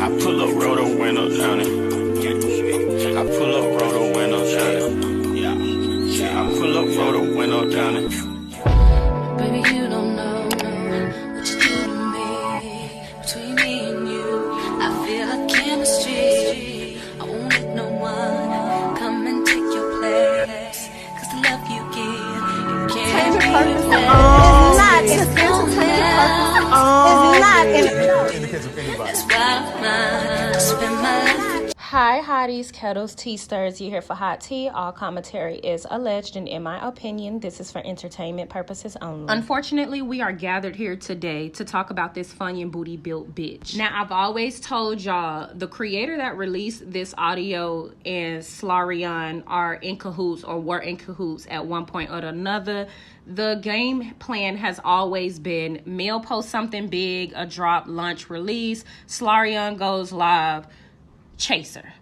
I pull up, roll the windows down it. I pull up, roll the windows down it. Yeah, I pull up, roll the window down it. Baby, you don't know what you do to me. Between me and you, I feel like chemistry. I won't let no one come and take your place. Cause the love you give, you can't Hi, hotties, kettles, tea stirs. You here for hot tea. All commentary is alleged, and in my opinion, this is for entertainment purposes only. Unfortunately, we are gathered here today to talk about this Funyun booty built bitch. Now, I've always told y'all the creator that released this audio and Arionne are in cahoots or were in cahoots at one point or another. The game plan has always been Mel posts something big, a drop, launch, release. Arionne goes live. Chaser.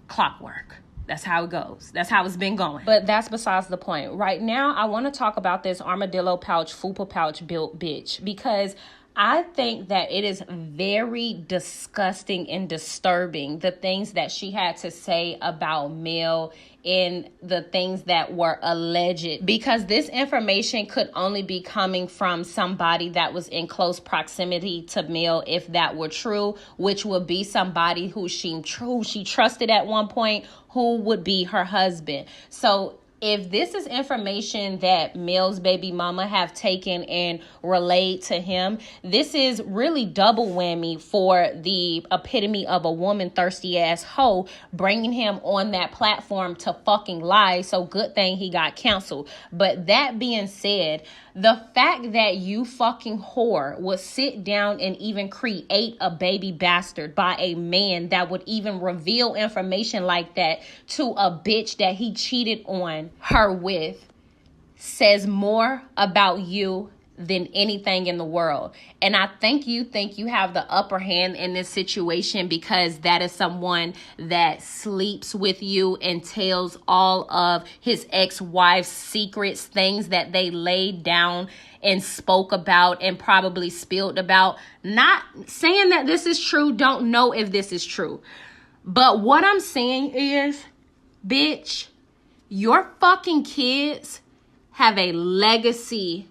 Clockwork. That's how it goes. That's how it's been going. But that's besides the point. Right now, I want to talk about this armadillo pouch, fupa pouch built bitch, because I think that it is very disgusting and disturbing, the things that she had to say about Mel and the things that were alleged, because this information could only be coming from somebody that was in close proximity to Mel, if that were true, which would be somebody who she trusted at one point, who would be her husband. So if this is information that Mel's baby mama have taken and relayed to him, this is really double whammy for the epitome of a woman thirsty ass hoe, bringing him on that platform to fucking lie. So good thing he got canceled. But that being said, the fact that you fucking whore would sit down and even create a baby bastard by a man that would even reveal information like that to a bitch that he cheated on her with says more about you than anything in the world. And I think you have the upper hand in this situation, because that is someone that sleeps with you and tells all of his ex-wife's secrets, things that they laid down and spoke about and probably spilled about. Not saying that this is true, don't know if this is true. But what I'm saying is, bitch, your fucking kids have a legacy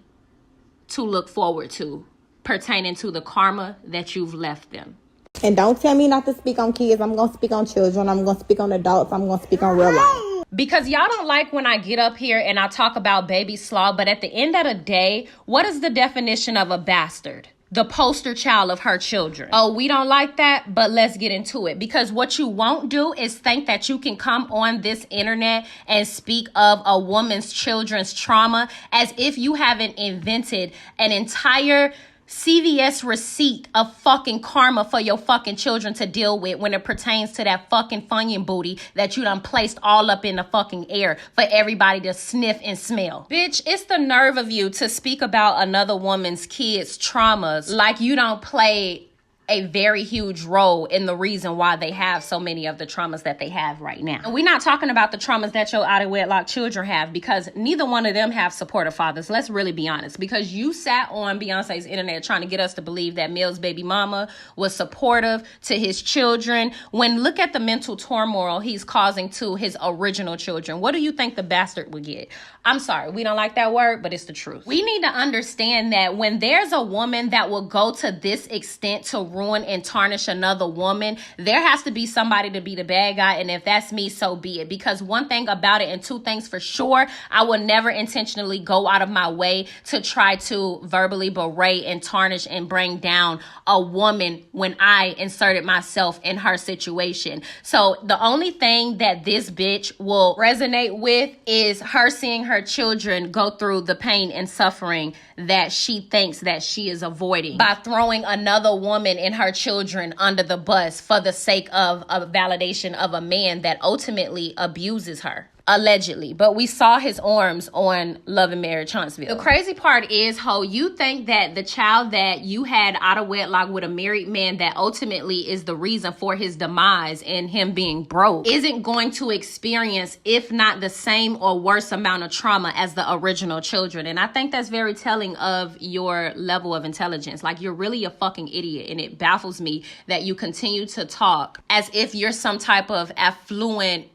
to look forward to pertaining to the karma that you've left them. And don't tell me not to speak on kids. I'm going to speak on children. I'm going to speak on adults. I'm going to speak on real life. Because y'all don't like when I get up here and I talk about baby slaw, but at the end of the day, what is the definition of a bastard? The poster child of her children. Oh, we don't like that, but let's get into it. Because what you won't do is think that you can come on this internet and speak of a woman's children's trauma as if you haven't invented an entire CVS receipt of fucking karma for your fucking children to deal with when it pertains to that fucking Funyun booty that you done placed all up in the fucking air for everybody to sniff and smell. Bitch, it's the nerve of you to speak about another woman's kids' traumas like you don't play a very huge role in the reason why they have so many of the traumas that they have right now. And we're not talking about the traumas that your out-of-wedlock children have, because neither one of them have supportive fathers. Let's really be honest, because you sat on Beyonce's internet trying to get us to believe that Mel's baby mama was supportive to his children, when look at the mental turmoil he's causing to his original children. What do you think the bastard would get? I'm sorry, we don't like that word, but it's the truth. We need to understand that when there's a woman that will go to this extent to ruin and tarnish another woman, there has to be somebody to be the bad guy, and if that's me, so be it. Because one thing about it, and two things for sure, I will never intentionally go out of my way to try to verbally berate and tarnish and bring down a woman when I inserted myself in her situation. So the only thing that this bitch will resonate with is her seeing her children go through the pain and suffering that she thinks that she is avoiding by throwing another woman and her children under the bus for the sake of a validation of a man that ultimately abuses her. Allegedly. But we saw his arms on Love and Marriage Huntsville. The crazy part is, you think that the child that you had out of wedlock with a married man that ultimately is the reason for his demise and him being broke isn't going to experience, if not the same or worse amount of trauma as the original children. And I think that's very telling of your level of intelligence. Like, you're really a fucking idiot, and it baffles me that you continue to talk as if you're some type of affluent,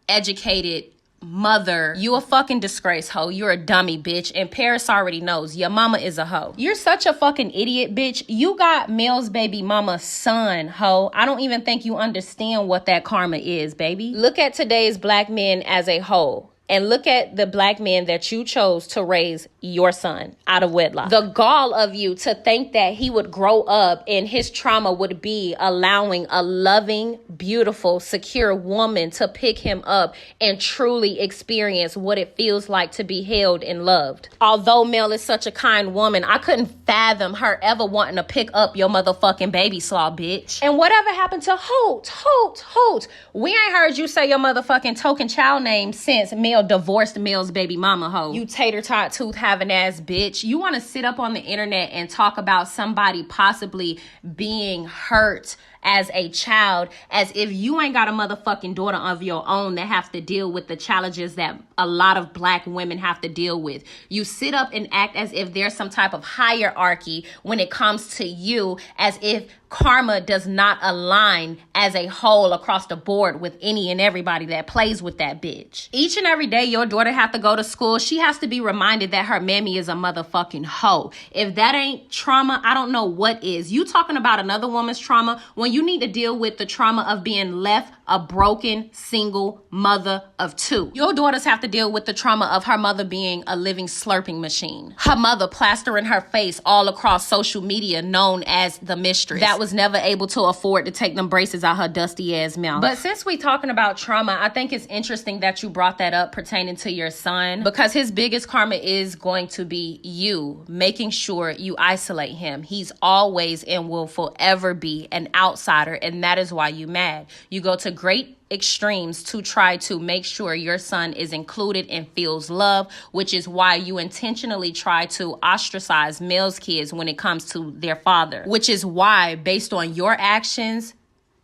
educated mother. You a fucking disgrace, hoe. You're a dummy, bitch. And Paris already knows your mama is a hoe. You're such a fucking idiot, bitch. You got Mel's baby mama's son, hoe. I don't even think you understand what that karma is, baby. Look at today's black men as a whole. And look at the black men that you chose to raise your son out of wedlock. The gall of you to think that he would grow up and his trauma would be allowing a loving, beautiful, secure woman to pick him up and truly experience what it feels like to be held and loved. Although Mel is such a kind woman, I couldn't fathom her ever wanting to pick up your motherfucking baby slaw, bitch. And whatever happened to Holt? We ain't heard you say your motherfucking token child name since Mel divorced Mel's baby mama, hoe. You tater tot tooth having ass bitch. You want to sit up on the internet and talk about somebody possibly being hurt as a child, as if you ain't got a motherfucking daughter of your own that have to deal with the challenges that a lot of black women have to deal with. You sit up and act as if there's some type of hierarchy when it comes to you, as if karma does not align as a whole across the board with any and everybody that plays with that bitch. Each and every day your daughter have to go to school, she has to be reminded that her mammy is a motherfucking hoe. If that ain't trauma, I don't know what is. You talking about another woman's trauma when you need to deal with the trauma of being left a broken single mother of two. Your daughters have to deal with the trauma of her mother being a living slurping machine. Her mother plastering her face all across social media, known as the mistress that was never able to afford to take them braces out her dusty ass mouth. But since we talking about trauma, I think it's interesting that you brought that up pertaining to your son, because his biggest karma is going to be you making sure you isolate him. He's always and will forever be an outsider, and that is why you mad. You go to great extremes to try to make sure your son is included and feels love, which is why you intentionally try to ostracize Mel's kids when it comes to their father, which is why, based on your actions,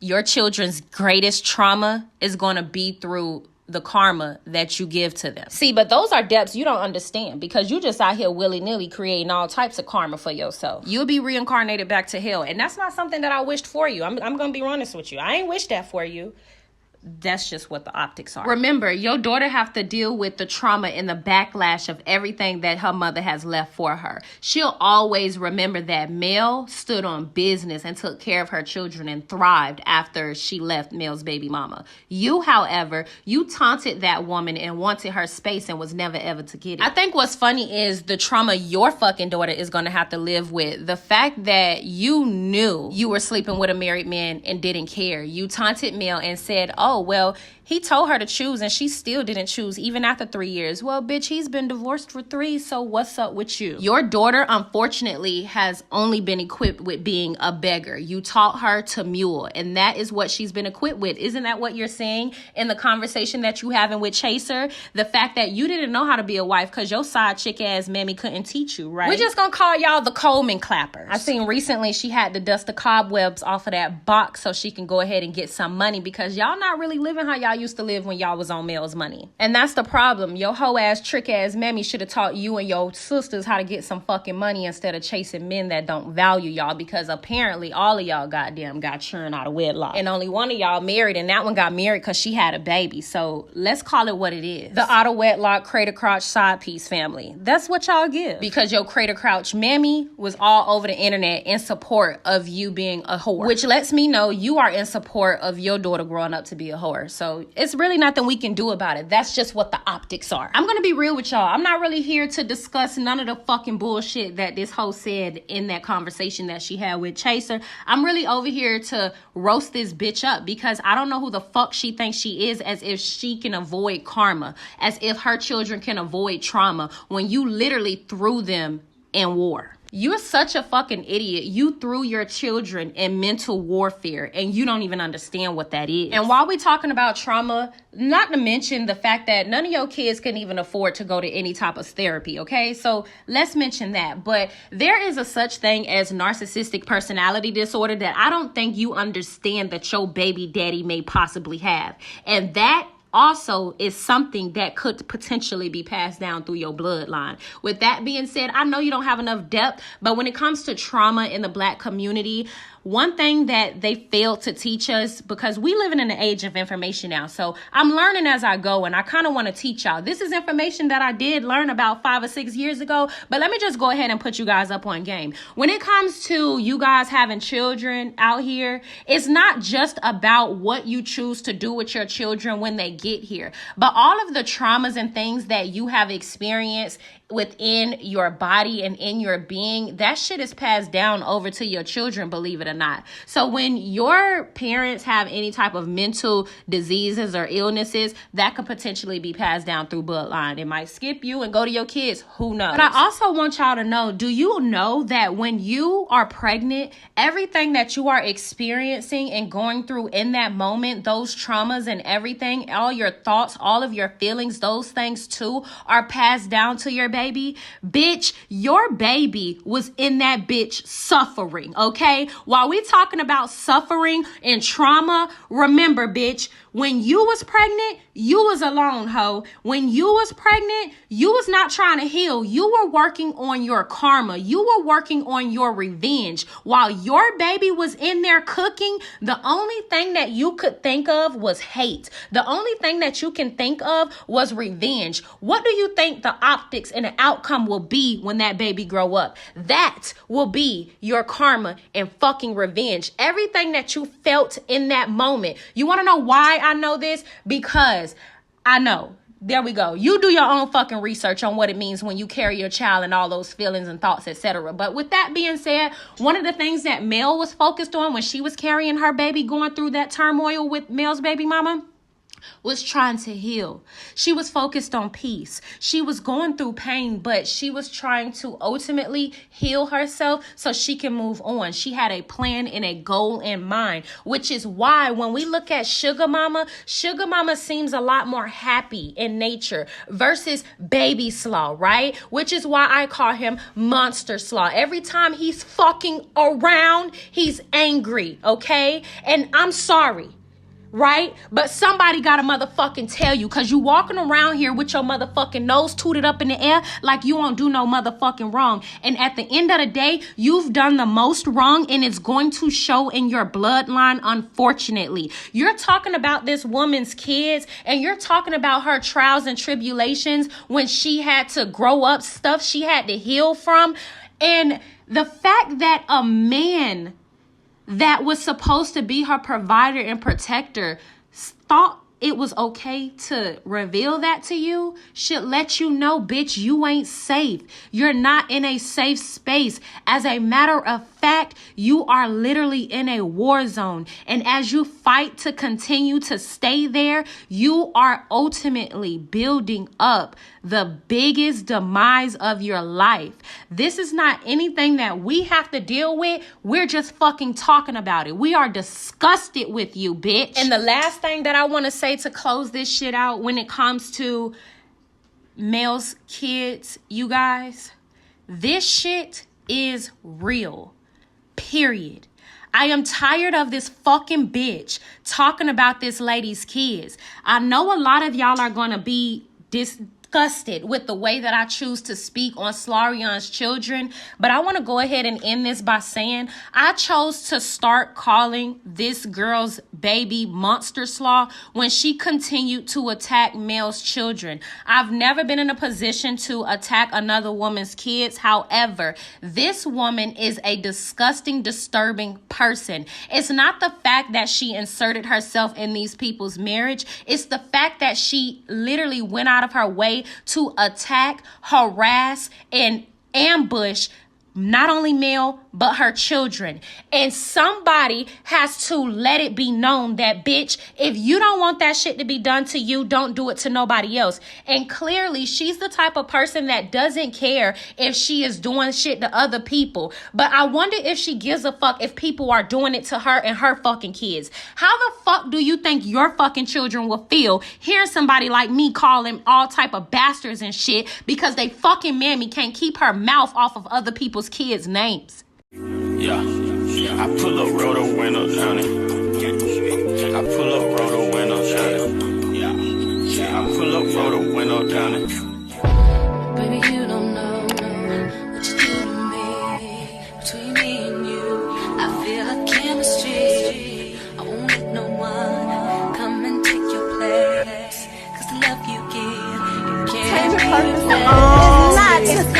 your children's greatest trauma is going to be through the karma that you give to them. See, but those are depths you don't understand, because you just out here willy-nilly creating all types of karma for yourself. You'll be reincarnated back to hell, and that's not something that I wished for you. I'm gonna be honest with you. I ain't wish that for you. That's just what the optics are. Remember, your daughter have to deal with the trauma and the backlash of everything that her mother has left for her. She'll always remember that Mel stood on business and took care of her children and thrived after she left Mel's baby mama. You, however, you taunted that woman and wanted her space and was never ever to get it. I think what's funny is the trauma your fucking daughter is going to have to live with. The fact that you knew you were sleeping with a married man and didn't care. You taunted Mel and said, oh, well, he told her to choose and she still didn't choose even after 3 years. Well, bitch, he's been divorced for 3, so what's up with you? Your daughter, unfortunately, has only been equipped with being a beggar. You taught her to mule, and that is what she's been equipped with. Isn't that what you're saying in the conversation that you having with Chaser? The fact that you didn't know how to be a wife because your side chick ass mammy couldn't teach you, right? We're just gonna call y'all the Coleman clappers. I seen recently she had to dust the cobwebs off of that box so she can go ahead and get some money, because y'all not really living how y'all used to live when y'all was on Mel's money. And that's the problem. Your hoe ass trick ass mammy should have taught you and your sisters how to get some fucking money instead of chasing men that don't value y'all, because apparently all of y'all goddamn got churned out of wedlock. And only one of y'all married, and that one got married because she had a baby. So let's call it what it is. The out of wedlock crater crouch side piece family. That's what y'all give. Because your crater crouch mammy was all over the internet in support of you being a whore, which lets me know you are in support of your daughter growing up to be a whore. So it's really nothing we can do about it. That's just what the optics are. I'm gonna be real with y'all. I'm not really here to discuss none of the fucking bullshit that this hoe said in that conversation that she had with Chaser. I'm really over here to roast this bitch up, because I don't know who the fuck she thinks she is, as if she can avoid karma, as if her children can avoid trauma, when you literally threw them in war. You're such a fucking idiot. You threw your children in mental warfare and you don't even understand what that is. And while we're talking about trauma, not to mention the fact that none of your kids can even afford to go to any type of therapy, okay? So let's mention that. But there is a such thing as narcissistic personality disorder that I don't think you understand that your baby daddy may possibly have. And that also is something that could potentially be passed down through your bloodline. With that being said, I know you don't have enough depth, but when it comes to trauma in the Black community, one thing that they failed to teach us, because we live in an age of information now, so I'm learning as I go, and I kind of want to teach y'all. This is information that I did learn about 5 or 6 years ago, but let me just go ahead and put you guys up on game. When it comes to you guys having children out here, it's not just about what you choose to do with your children when they get here, but all of the traumas and things that you have experienced within your body and in your being, that shit is passed down over to your children, believe it or not. So when your parents have any type of mental diseases or illnesses, that could potentially be passed down through bloodline. It might skip you and go to your kids. Who knows? But I also want y'all to know, do you know that when you are pregnant, everything that you are experiencing and going through in that moment, those traumas and everything, all your thoughts, all of your feelings, those things too are passed down to your baby? Bitch, your baby was in that bitch suffering, okay? While we talking about suffering and trauma, remember, bitch, when you was pregnant, you was alone, ho. When you was pregnant, you was not trying to heal. You were working on your karma. You were working on your revenge. While your baby was in there cooking, the only thing that you could think of was hate. The only thing that you can think of was revenge. What do you think the optics and the outcome will be when that baby grow up? That will be your karma and fucking revenge. Everything that you felt in that moment. You want to know why I know this? Because I know. There we go. You do your own fucking research on what it means when you carry your child and all those feelings and thoughts, etc. But with that being said, one of the things that Mel was focused on when she was carrying her baby, going through that turmoil with Mel's baby mama, was trying to heal. She was focused on peace. She was going through pain, but she was trying to ultimately heal herself so she can move on. She had a plan and a goal in mind, which is why when we look at Sugar Mama seems a lot more happy in nature versus Baby Slaw, right? Which is why I call him Monster Slaw. Every time he's fucking around, he's angry, okay? And I'm sorry, right? But somebody gotta motherfucking tell you, because you walking around here with your motherfucking nose tooted up in the air like you won't do no motherfucking wrong. And at the end of the day, you've done the most wrong, and it's going to show in your bloodline, unfortunately. You're talking about this woman's kids, and you're talking about her trials and tribulations when she had to grow up, stuff she had to heal from. And the fact that a man that was supposed to be her provider and protector thought it was okay to reveal that to you should let you know, bitch, you ain't safe. You're not in a safe space. As a matter of fact, you are literally in a war zone. And as you fight to continue to stay there, you are ultimately building up the biggest demise of your life. This is not anything that we have to deal with. We're just fucking talking about it. We are disgusted with you, bitch. And the last thing that I want to say to close this shit out when it comes to Mel's kids, you guys, this shit is real. Period. I am tired of this fucking bitch talking about this lady's kids. I know a lot of y'all are going to be disgusted with the way that I choose to speak on Slarion's children, but I want to go ahead and end this by saying I chose to start calling this girl's baby Monster Slaw when she continued to attack Mel's children. I've never been in a position to attack another woman's kids. However, this woman is a disgusting, disturbing person. It's not the fact that she inserted herself in these people's marriage. It's the fact that she literally went out of her way to attack, harass, and ambush not only Mel, but her children. And somebody has to let it be known that, bitch, if you don't want that shit to be done to you, don't do it to nobody else. And clearly, she's the type of person that doesn't care if she is doing shit to other people. But I wonder if she gives a fuck if people are doing it to her and her fucking kids. How the fuck do you think your fucking children will feel hearing somebody like me call them all type of bastards and shit because they fucking mammy can't keep her mouth off of other people's kids' names? Yeah, I pull up, roll the window down it. I pull up, roll the window down it. Yeah, I pull up, roll the window down it. Baby, you don't know what you do to me. Between me and you, I feel like chemistry. I won't let no one come and take your place. Cause the love you give, you can't replace. It's not in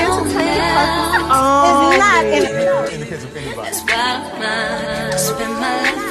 That's why I spend my life